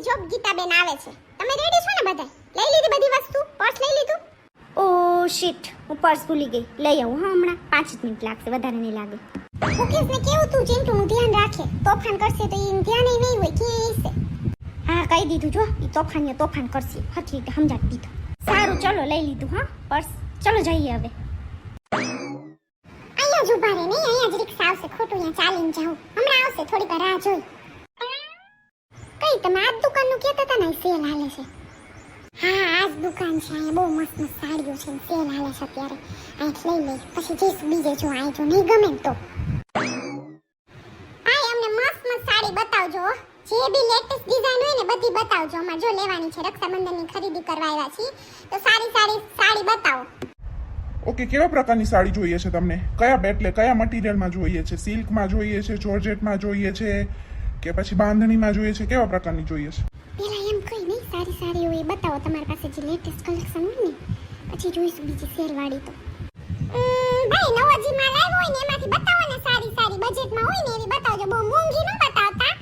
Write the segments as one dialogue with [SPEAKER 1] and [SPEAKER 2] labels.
[SPEAKER 1] જો ગીતાબેન આવે છે. તમે રેડી છો ને બધા? લઈ લીધી બધી વસ્તુ? પર્સ લઈ લીધું?
[SPEAKER 2] ઓ શિટ, હું પર્સ ભૂલી ગઈ. લઈ આવું હા, હમણાં 5 જ મિનિટ લાગશે, વધારે નહીં લાગે.
[SPEAKER 1] મુકેશને કેવું તું ચિંટુનું ધ્યાન રાખે. તોફાન કરશે તો એનું ધ્યાન નહીં હોય, ક્યાંય હશે.
[SPEAKER 2] હા કહી દીધું, જો એ તોફાન કરશે, હરખી રીતે સમજાવી દીધું. સારું ચલો લઈ લીધું હા પર્સ. ચલો જઈએ હવે.
[SPEAKER 1] અહીંયા જ ઉભા રહે નહીં, અહીંયા જ રિક્ષા આવશે. ખોટું અહીંયા ચાલીને જાઉં. હમણાં આવશે, થોડીક વાર રાહ જોઈ. કઈ તમે આ જ દુકાનનું કહેતા હતા ને? સેલ હાલે છે. હા આ જ દુકાન છે. અહીંયા બહુ મસ્ત મસ્ત સાડીઓ છે, સેલ હાલે છે અત્યારે. અહીંથી લઈ લઈ, પછી જઈશું બીજે. જો અહીં જો નહીં ગમે ને તો અમને મસ્ત મસ્ત સાડી બતાવજો. જે બી લેટેસ્ટ ડિઝાઇન હોય ને બધી બતાવજો. અમારે જો લેવાની છે, રક્ષાબંધનની ખરીદી કરવા આવ્યા છીએ, તો સારી સાડી બતાવો.
[SPEAKER 3] ઓકે, કેવા પ્રકારની સાડી જોઈએ છે તમને? કયા એટલે કયા મટીરિયલમાં જોઈએ છે? સિલ્કમાં જોઈએ છે, જોર્જેટમાં જોઈએ છે, કે પછી બાંધણીમાં જોઈએ છે? કેવા પ્રકારની જોઈએ છે?
[SPEAKER 1] પેલા એમ કઈ નહીં, સારી સારી હોય એ બતાવો. તમારી પાસે જે લેટેસ્ટ કલેક્શન હોય ને, પછી જોઈશું બીજી સેલ વાળી. તો ભાઈ નવો જે માલ આવ્યો હોય ને એમાંથી બતાવો ને. સારી સારી બજેટમાં હોય ને એવી બતાવજો. બહુ મોંઘી ન બતાવતા,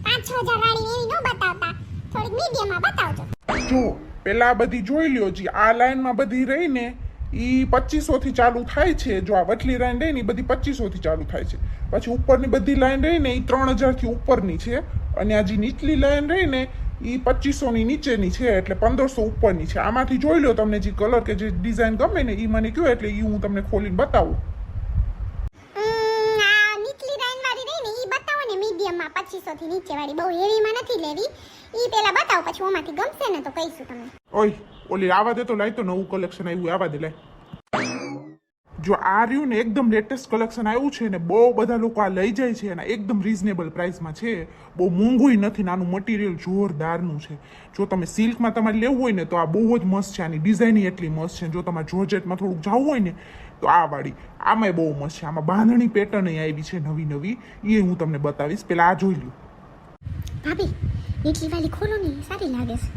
[SPEAKER 1] 5-6 હજાર વાળી એવી ન બતાવતા, થોડીક મીડિયમમાં બતાવજો.
[SPEAKER 3] જો પેલા આ બધી જોઈ લ્યો. જી આ લાઈનમાં બધી રહી ને ઈ 2500 થી ચાલુ થાય છે. જો આ વચલી લાઈન રહી ને ઈ બધી 2500 થી ચાલુ થાય છે. પછી ઉપરની બધી લાઈન રહી ને ઈ 3000 થી ઉપરની છે, અને આ જે નીચલી લાઈન રહી ને ઈ 2500 ની નીચેની છે, એટલે 1500 ઉપરની છે. આમાંથી જોઈ લો તમને જે કલર કે જે ડિઝાઇન ગમે ને ઈ મને કહો, એટલે ઈ હું તમને ખોલીને બતાવું.
[SPEAKER 1] આ નીચલી લાઈન વાળી રહી ને ઈ બતાવો ને, મીડિયમમાં 2500 થી નીચે વાળી. બહુ હેવીમાં નથી લેવી. ઈ પેલા બતાવો, પછી ઓમાંથી ગમશે ને તો કહીશું તમને.
[SPEAKER 3] ઓય ઓલી આવા દે તો લાય, તો નવું કલેક્શન આવ્યું આવા દે લાય. જો આ રહ્યું ને એકદમ લેટેસ્ટ કલેક્શન આવ્યું છે ને, બહુ બધા લોકો આ લઈ જાય છે, અને એકદમ રીઝનેબલ પ્રાઇસમાં છે. બહુ મોંઘું નથી, નાનું મટીરિયલ જોરદારનું છે. જો તમે સિલ્કમાં તમારે લેવું હોય ને તો આ બહુ જ મસ્ત છે. આની ડિઝાઇન એટલી મસ્ત છે. જો તમારે જોર્જેટમાં થોડુંક જવું હોય ને તો આ વાળી, આમાંય બહુ મસ્ત છે. આમાં બાંધણી પેટર્ન આવી છે નવી નવી, એ હું તમને બતાવીશ. પેલા આ જોઈ લ્યો.
[SPEAKER 2] ભાભી નીચલી વાળી ખોલો ને, સારી લાગે છે.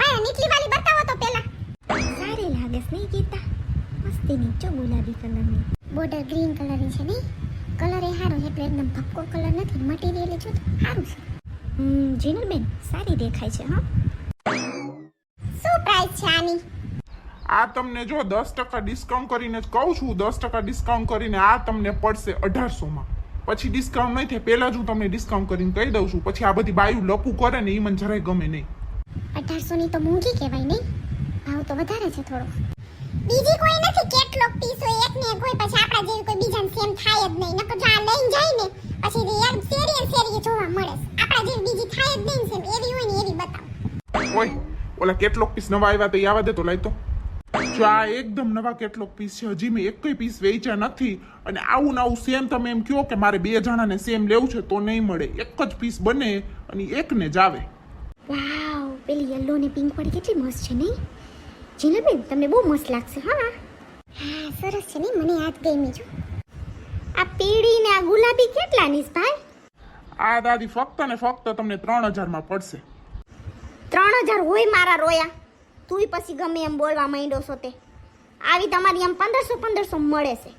[SPEAKER 1] આ નીચલી વાળી બતાવો તો પેલા.
[SPEAKER 2] સારી લાગે છે નહીં ગીતા? મસ્તીની જો ગુલાબી કલરની.
[SPEAKER 1] બોર્ડર ગ્રીન કલરની છે નહીં? કલર એ સારો છે, એકદમ ભપકો કલર નથી. મટીરિયલ જો સારું છે.
[SPEAKER 2] જીનલબેન સારી દેખાય છે હા.
[SPEAKER 1] શું પ્રાઇસ છે આની?
[SPEAKER 3] આ તમને જો 10% ડિસ્કાઉન્ટ કરીને જ કહું છું. 10% ડિસ્કાઉન્ટ કરીને આ તમને પડશે 1800 માં. પછી ડિસ્કાઉન્ટ નહીં થાય, પહેલા જ હું તમને ડિસ્કાઉન્ટ કરીને કહી દઉં છું. પછી આ બધી બાયું લપું કરે ને એ મને જરાય ગમે નહીં.
[SPEAKER 1] 1800 ની તો મોંઘી કહેવાય નહીં? ભાવ તો વધારે છે થોડો. બીજી કોઈ નથી કેટલોક પીસ હોય, એક ને એક હોય, પછી આપણા જેવી કોઈ બીજાને સેમ થાય જ નહીં. નકર જો આ લઈને જાય ને પછી યાર શેરીએ જોવા મળે. આપણા જેવી બીજી થાય જ નહીં સેમ. એવી હોય ને એવી બતાવો.
[SPEAKER 3] ઓય ઓલા કેટલોક પીસ નવા આવ્યા તો એ આવા દે તો લાય તો. જો આ એકદમ નવા કેટલોક પીસ છે, હજી મેં એક પીસ વેચ્યા નથી. અને આવું નવું સેમ તમે એમ કહો કે મારે 2 જણાને સેમ લેવું છે તો નહીં મળે. એક જ પીસ બને અને એકને જ આવે.
[SPEAKER 2] વાવ, પેલી યલો ને પિંક વાળી કેટલી મસ્ત છે નહીં? જીનલબેન તમને બહુ મસ્ત લાગશે હા.
[SPEAKER 1] હા સરસ છે નહીં? મને યાદ ગમી જો.
[SPEAKER 2] આ પીળી ને આ ગુલાબી કેટલાની છે ભાઈ?
[SPEAKER 3] આ દાદી ફક્ત ને ફક્ત તમને 3000 માં પડશે.
[SPEAKER 2] 3000 હોય મારા રોયા. તુંય પછી ગમે એમ બોલવા માંડ્યો છો તે. આવી તમારી આમ 1500 મળે છે.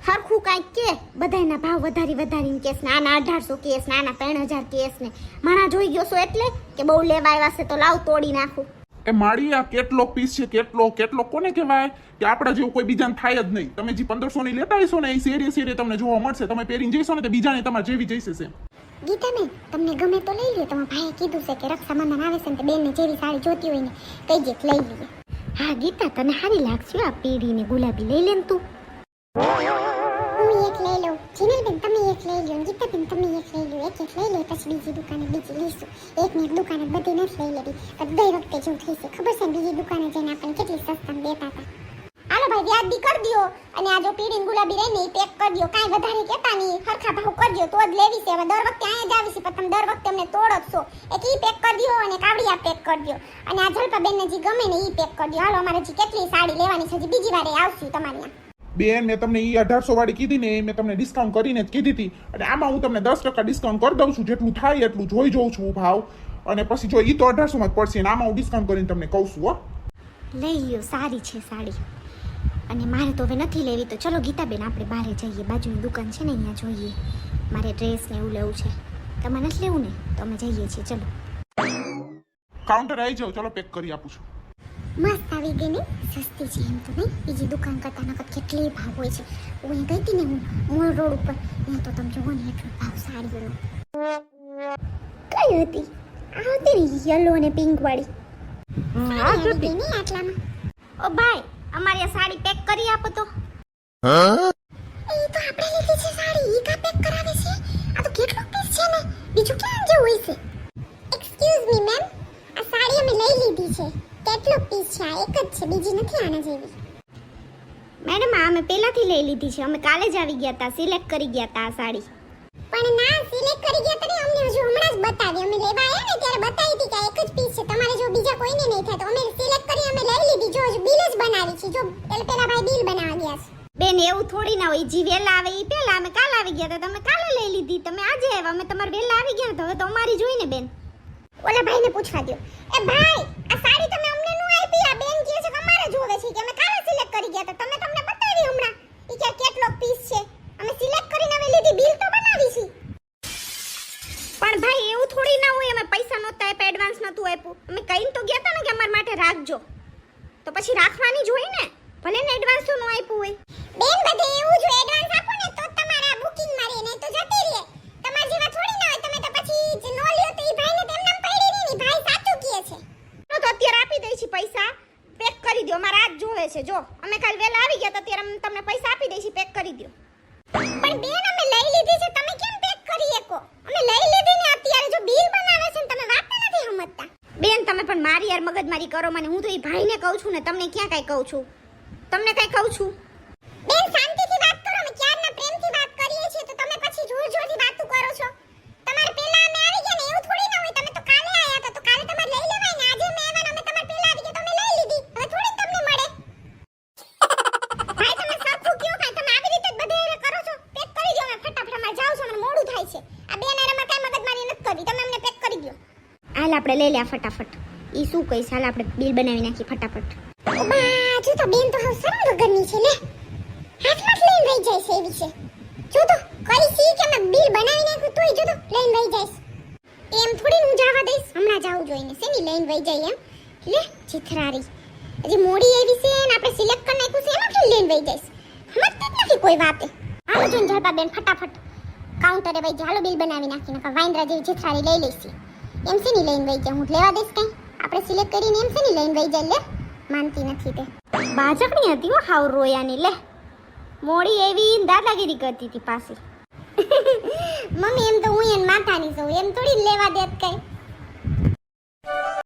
[SPEAKER 2] હરખું કાંઈક કે બધાના ભાવ વધારીને કેસ ને આના 1800 કેસ ને આના 3000 કેસ ને. માણા જોઈ ગયો છો એટલે કે બહુ લેવા આવ્યા છે તો લાવ તોડી નાખું.
[SPEAKER 3] એ માળી આ કેટલોક પીસ છે. કેટલો કોને કહેવાય કે આપણા જેવું કોઈ બીજાને થાય જ નહીં. તમે જે 1500 ની લેતા હશો ને એ શેરીએ તમને જોવા મળશે. તમે પહેરીને જઈશો ને તો બીજાને તમારે જેવી જઈશે છે.
[SPEAKER 1] ગીતાબેન તમને ગમે તો લઈ લો. તમારા ભાઈએ કીધું છે કે રક્ષાબંધન આવે છે ને બેનને જેવી સાડી જોતી હોય ને કઈ જે લઈ લઈએ.
[SPEAKER 2] હા ગીતા તને સારી લાગશે આ પીળી ને ગુલાબી. લઈ લે તું.
[SPEAKER 1] હું એક લઈ લઉં. જીનલબેન તમે એક લઈ લો. ગીતાબેન તમે એક લઈ લો. એક લઈ લે પછી બીજી દુકાને બીજી લઈશું. એકની એક દુકાને બધી નથી લઈ લેવી. ગઈ વખતે જેવું થઈ છે ખબર છે ને, બીજી દુકાને જઈને આપણને કેટલી સસ્તામાં દેતા હતા. હાલો ભાઈ વ્યાજબી કરી દો. અને આ જો પીળી ગુલાબી રહીને એ પેક કરી દો. કાંઈ વધારે કહેતા નહીં, હરખા ભાવ કરજો તો જ લેવી છે. હવે દર વખતે અહીંયા જ આવી છે પણ તમે દર વખતે અમને તોડ જ છો. એક ઈ પેક કરી દો અને કાવડિયા પેક કરી દો. અને આ જલપાબેનને જે ગમે ને ઈ પેક કરી દો. હાલો અમારે જે કેટલી સાડી લેવાની છે હજી બીજી વારે આવશું તમારી ત્યાં.
[SPEAKER 3] બેન મેં તમને ઈ 1800 વાળી કીધી ને એ મેં તમને ડિસ્કાઉન્ટ કરીને જ કીધી હતી. અને આમાં હું તમને 10% ડિસ્કાઉન્ટ કરી દઉં છું. જેટલું થાય એટલું જોઈ જોઉં છું ભાવ. અને પછી જો ઈ તો 1800 માં જ પડશે ને આમાં હું ડિસ્કાઉન્ટ કરીને તમને કહું છું.
[SPEAKER 2] લઈ લ્યો, સારી છે સાડી. અને મારે તો હવે નથી લેવી. તો ચલો ગીતાબેન આપણે બહાર જઈએ. બાજુની દુકાન છે ને અહીંયા જોઈએ. મારે ડ્રેસ ને એવું લેવું છે. તમારે નથી લેવું ને તો અમે જઈએ છીએ. ચલો.
[SPEAKER 3] કાઉન્ટર આવી જાઓ, ચલો પેક કરી આપું છું.
[SPEAKER 1] મસ્ત આવી ગઈ ને, સસ્તી છે એમ તો નહીં, બીજી દુકાન કરતા નકર કેટલી ભાવ હોય છે. હું ગઈ હતી ને હું મોલ રોડ ઉપર, ત્યાં તો તમે જોવો ને એટલો ભાવ સાડીઓનો.
[SPEAKER 2] કઈ હતી? આ હતી ને યલો અને પિંક વાળી.
[SPEAKER 1] સાડી આવી ગઈ ને આટલામાં.
[SPEAKER 2] ઓ ભાઈ, અમારી આ સાડી પેક કરી આપો તો.
[SPEAKER 1] એ તો આપણે લીધી છે સાડી, ઈ કા પેક કરાવે છે? આ તો કેટલો પીસ છે ને, બીજું ક્યાં જે હોય છે? એક્સક્યુઝ મી મેમ, આ સાડી અમે લઈ લીધી છે. કેટલો પીસ છે? આ એક જ છે, બીજી નથી આના જેવી.
[SPEAKER 2] મેડમ આ અમે પહેલાથી લઈ લીધી છે, અમે કાલે જ આવી ગયા હતા, સિલેક્ટ કરી ગયા હતા આ સાડી.
[SPEAKER 1] પણ ના, સિલેક્ટ કરી ગયા તને અમને હજુ હમણાં જ બતાવી. અમે લેવા આવ્યા ને ત્યારે બતાવી હતી કે આ એક જ પીસ છે, તમારે જો બીજા કોઈને નહીં થાય તો અમે સિલેક્ટ કરી અમે લઈ લીધી. જો હજુ બિલ જ બનાવી છે, જો પેલા ભાઈ બિલ બનાવવા ગયા છે.
[SPEAKER 2] બેન એવું થોડી ના હોય, જી વેલા આવે ઈ પહેલા, અમે કાલે આવી ગયા હતા, તમે કાલે લઈ લીધી, તમે આજે આવ્યા, અમે તમારે વેલા આવી ગયા તો હવે તો અમારી જોઈને બેન.
[SPEAKER 1] ઓલા ભાઈને પૂછવા દો. એ ભાઈ, આ સાડી તમે અમને નું આપી? આ બેન કહે છે કે અમારે જોવે છે, કે અમે કાલે સિલેક્ટ કરી ગયા હતા, તમે તમને બતાવી હમણાં. ઈ કે કેટલો પીસ છે, અમે સિલેક્ટ કરીને અમે લીધી, બિલ તો બનાવી છે.
[SPEAKER 2] પણ ભાઈ એવું થોડી ના હોય, અમે પૈસા નહોતા આપ્યા, એડવાન્સ નહોતું આપ્યું, અમે કહીને તો ગયા હતા ને કે અમારા માટે રાખજો, તો પછી રાખવાની જ હોય ને, ભલે ને એડવાન્સ તો ન આપ્યું હોય.
[SPEAKER 1] બેન બધે એવું જો એડવાન્સ આપો ને તો તમારા બુકિંગ મારી ને તો જતી રહે. તમાર જેવા થોડી ના હોય, તમે તો પછી નો લ્યો તો ઈ ભાઈને તેમ નામ પડી રહી ની. ભાઈ સાચું કહે છે.
[SPEAKER 2] તો અત્યારે આપી દઈ છે પૈસા, પેક કરી દો, અમારે આજ જોવે છે. જો અમે કાલ વેલા આવી ગયા તો અત્યારે અમે તમને પૈસા આપી દઈ છે, પેક કરી દો.
[SPEAKER 1] પણ બેન અમે લઈ લીધી છે, તમે કેમ પેક કરી શકો? અમે લઈ લીધી ને અત્યારે જો બિલ બનાવે છે ને તમે વાત નથી સમજતા.
[SPEAKER 2] બેન તમે પણ મારી યાર મગજમારી કરો મને, હું તો એ ભાઈને કહું છું ને, તમને ક્યાં કાંઈ કહું છું? તમને કાંઈ કહું છું?
[SPEAKER 1] બેન શાંતિથી વાત કરો, અમે ક્યારના પ્રેમથી વાત કરીએ છીએ તો તમે પછી જોર જોરથી વાતો કરો છો. તમારે પહેલા અમે આવી ગયા ને એવું થોડી ના હોય, તમે તો કાલે આયા હતા તો કાલે તમારે લઈ લેવાય ને. આજે અમે આવ્યા ને અમે તમારે પહેલા આવી ગયા તો અમે લઈ લીધી, હવે થોડી તમને મળે. ભાઈ તમે સાચું કયો, કાઈ તમે આવી રીતે જ બધે એને કરો છો? પેક કરી દો, અમે ફટાફટ અમારે જાવ છો, મને મોડું થાય છે. આ બેન આરે અમારે કાઈ મગજમારી નથી કરવી, તમે અમને પેક કરી દો.
[SPEAKER 2] હાલ આપણે લઈ લે ફટાફટ. ઈ શું કહીશ, હાલ આપણે બિલ બનાવી નાખી ફટાફટ.
[SPEAKER 1] ઓ બા, જો તો બેન તો હવે શરમ વગરની છે લે. હાથમાં લઈને રહી જાય છે એવી છે. જો તો કઈ સી કે મેં બિલ બનાવી નાખ્યું તોય જો તો લઈને રહી જાય. એમ થોડી હું જવા દઈશ, હમણાં જાવું જોઈને શેની લઈને રહી જાય એમ. લે ચિથરારી, હજી મોડી એવી છે ને આપણે સિલેક્ટ કરી નાખ્યું છે એમાં કેમ લઈને રહી જાય? સમજતી જ નથી કોઈ વાતે. હાલો જોઈને ઝડપા બેન ફટાફટ કાઉન્ટરે વઈ જા, હાલો બિલ બનાવી નાખી નકા વાઇન્દ્રા જેવી ચિથરારી લઈ લઈશી. એમ શેની લઈને રહી જાય? હું લેવા દઈશ કઈ? આપણે સિલેક્ટ કરીને એમ શેની લઈને રહી જાય? લે માનતી નથી તે.
[SPEAKER 2] બાજકણી હતી હો હાવ રોયાની. લે મોડી એવી દાદાગીરી કરતી હતી પાછી.
[SPEAKER 1] મમ્મી એમ તો હું એને માથાની છું, એમ થોડી લેવા દેત કઈ.